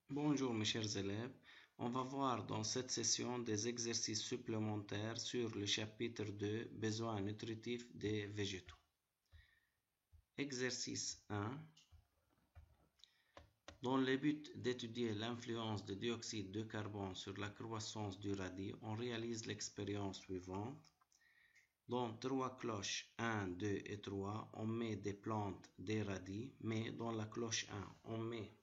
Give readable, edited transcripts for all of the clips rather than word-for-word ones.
Bonjour mes chers élèves, on va voir dans cette session des exercices supplémentaires sur le chapitre 2 Besoins nutritifs des végétaux. Exercice 1. Dans le but d'étudier l'influence du dioxyde de carbone sur la croissance du radis, on réalise l'expérience suivante. Dans 3 cloches 1, 2 et 3, on met des plantes, des radis, mais dans la cloche 1, on met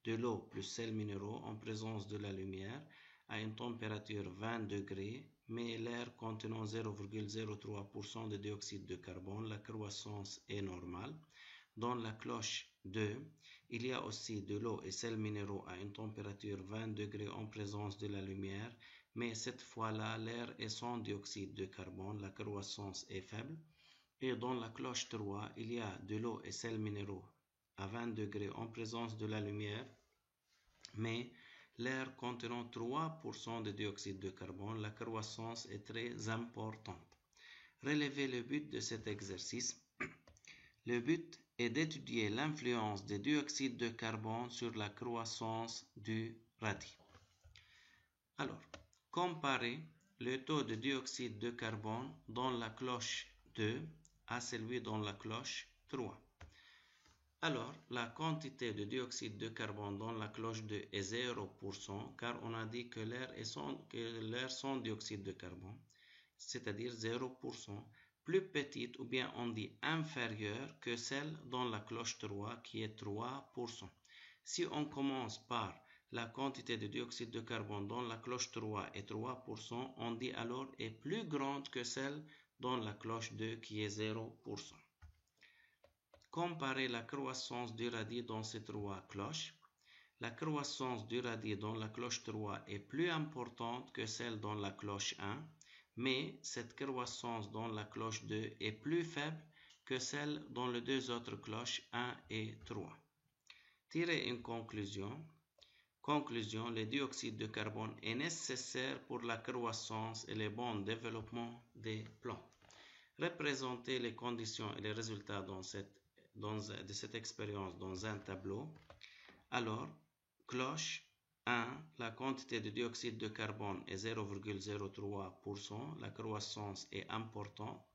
de l'eau plus sels minéraux en présence de la lumière à une température 20 degrés, mais l'air contenant 0,03% de dioxyde de carbone, la croissance est normale. Dans la cloche 2, il y a aussi de l'eau et sels minéraux à une température 20 degrés en présence de la lumière, mais cette fois-là, l'air est sans dioxyde de carbone, la croissance est faible. Et dans la cloche 3, il y a de l'eau et sels minéraux à 20 degrés en présence de la lumière, mais l'air contenant 3% de dioxyde de carbone, la croissance est très importante. Relevez le but de cet exercice. Le but est d'étudier l'influence du dioxyde de carbone sur la croissance du radis. Alors, comparez le taux de dioxyde de carbone dans la cloche 2 à celui dans la cloche 3. Alors, la quantité de dioxyde de carbone dans la cloche 2 est 0%, car on a dit que l'air sans dioxyde de carbone, c'est-à-dire 0%, plus petite ou bien on dit inférieure que celle dans la cloche 3 qui est 3%. Si on commence par la quantité de dioxyde de carbone dans la cloche 3 est 3%, on dit alors est plus grande que celle dans la cloche 2 qui est 0%. Comparez la croissance du radis dans ces trois cloches. La croissance du radis dans la cloche 3 est plus importante que celle dans la cloche 1, mais cette croissance dans la cloche 2 est plus faible que celle dans les deux autres cloches 1 et 3. Tirez une conclusion. Conclusion, le dioxyde de carbone est nécessaire pour la croissance et le bon développement des plantes. Représentez les conditions et les résultats de cette expérience dans un tableau. Alors, cloche 1, la quantité de dioxyde de carbone est 0,03%, la croissance est importante.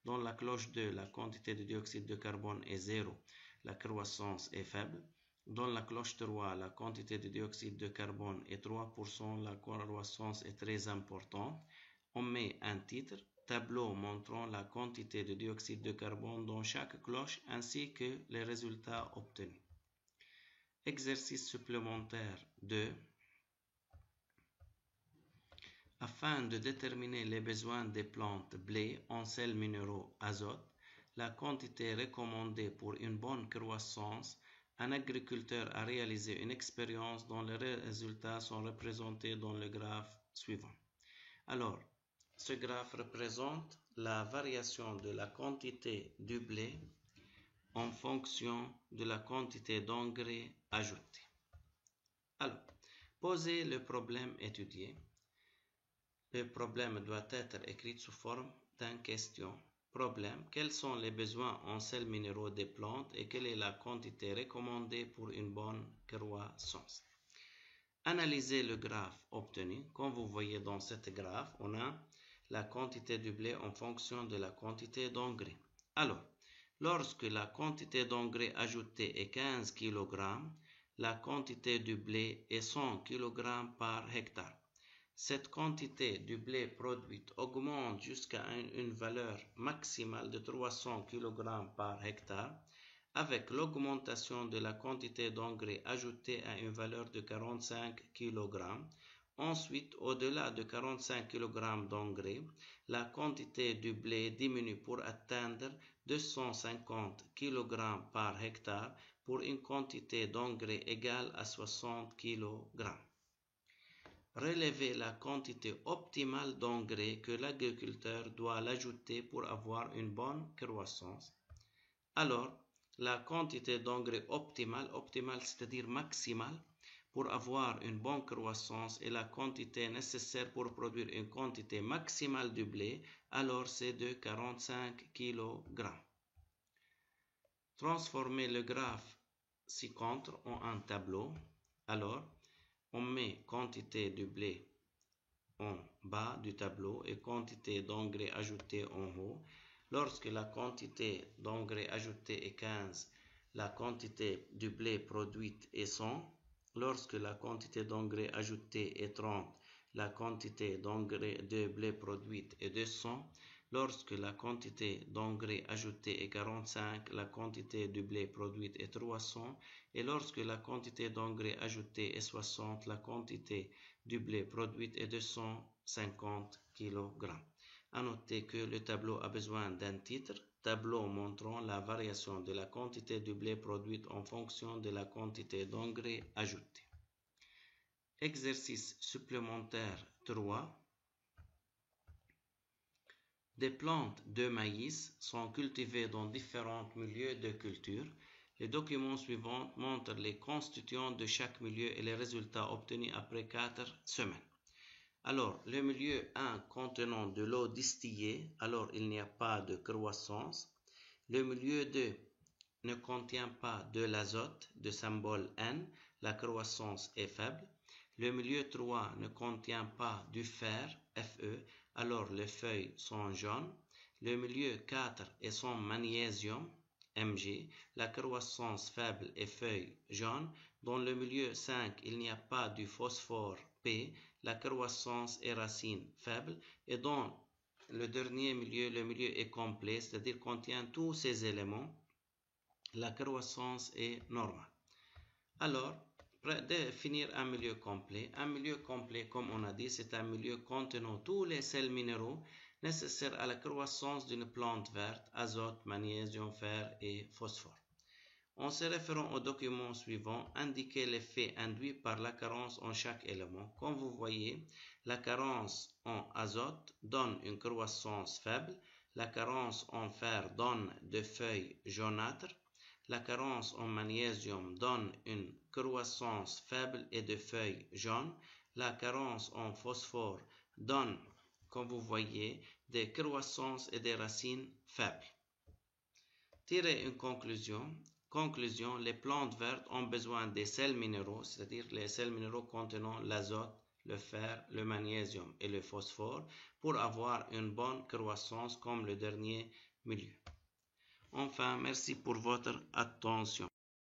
Dans la cloche 2, la quantité de dioxyde de carbone est 0, la croissance est faible. Dans la cloche 3, la quantité de dioxyde de carbone est 3%, la croissance est très importante. On met un titre, tableau montrant la quantité de dioxyde de carbone dans chaque cloche ainsi que les résultats obtenus. Exercice supplémentaire 2. Afin de déterminer les besoins des plantes blé en sels minéraux azote, la quantité recommandée pour une bonne croissance, un agriculteur a réalisé une expérience dont les résultats sont représentés dans le graphe suivant. Alors, ce graphe représente la variation de la quantité du blé en fonction de la quantité d'engrais ajouté. Alors, posez le problème étudié. Le problème doit être écrit sous forme d'une question. Problème, quels sont les besoins en sels minéraux des plantes et quelle est la quantité recommandée pour une bonne croissance? Analysez le graphe obtenu. Comme vous voyez dans cette graphe, on a la quantité du blé en fonction de la quantité d'engrais. Alors, lorsque la quantité d'engrais ajouté est 15 kg, la quantité du blé est 100 kg par hectare. Cette quantité du blé produite augmente jusqu'à une valeur maximale de 300 kg par hectare avec l'augmentation de la quantité d'engrais ajoutée à une valeur de 45 kg. Ensuite, au-delà de 45 kg d'engrais, la quantité du blé diminue pour atteindre 250 kg par hectare pour une quantité d'engrais égale à 60 kg. Relevez la quantité optimale d'engrais que l'agriculteur doit l'ajouter pour avoir une bonne croissance. Alors, la quantité d'engrais optimale c'est-à-dire maximale, pour avoir une bonne croissance et la quantité nécessaire pour produire une quantité maximale de blé, alors c'est de 45 kg. Transformez le graphe ci-contre en un tableau. Alors, on met quantité de blé en bas du tableau et quantité d'engrais ajouté en haut. Lorsque la quantité d'engrais ajouté est 15, la quantité du blé produite est 100. Lorsque la quantité d'engrais ajouté est 30, la quantité d'engrais de blé produite est 200. Lorsque la quantité d'engrais ajouté est 45, la quantité de blé produite est 300. Et lorsque la quantité d'engrais ajouté est 60, la quantité du blé produite est 250 kg. À noter que le tableau a besoin d'un titre, tableau montrant la variation de la quantité de blé produite en fonction de la quantité d'engrais ajouté. Exercice supplémentaire 3. Des plantes de maïs sont cultivées dans différents milieux de culture. Les documents suivants montrent les constituants de chaque milieu et les résultats obtenus après 4 semaines. Alors, le milieu 1 contenant de l'eau distillée, alors il n'y a pas de croissance. Le milieu 2 ne contient pas de l'azote, de symbole N, la croissance est faible. Le milieu 3 ne contient pas du fer, Fe, alors les feuilles sont jaunes. Le milieu 4 est son magnésium, Mg, la croissance faible et feuilles jaunes. Dans le milieu 5, il n'y a pas du phosphore, P, la croissance est racine faible. Et dans le dernier milieu, le milieu est complet, c'est-à-dire contient tous ces éléments. La croissance est normale. Alors, définir un milieu complet. Un milieu complet, comme on a dit, c'est un milieu contenant tous les sels minéraux nécessaires à la croissance d'une plante verte, azote, magnésium, fer et phosphore. En se référant au document suivant, indiquez l'effet induit par la carence en chaque élément. Comme vous voyez, la carence en azote donne une croissance faible, la carence en fer donne des feuilles jaunâtres, la carence en magnésium donne une croissance faible et des feuilles jaunes, la carence en phosphore donne, comme vous voyez, des croissances et des racines faibles. Tirez une conclusion. Conclusion, les plantes vertes ont besoin des sels minéraux, c'est-à-dire les sels minéraux contenant l'azote, le fer, le magnésium et le phosphore pour avoir une bonne croissance comme le dernier milieu. Enfin, merci pour votre attention.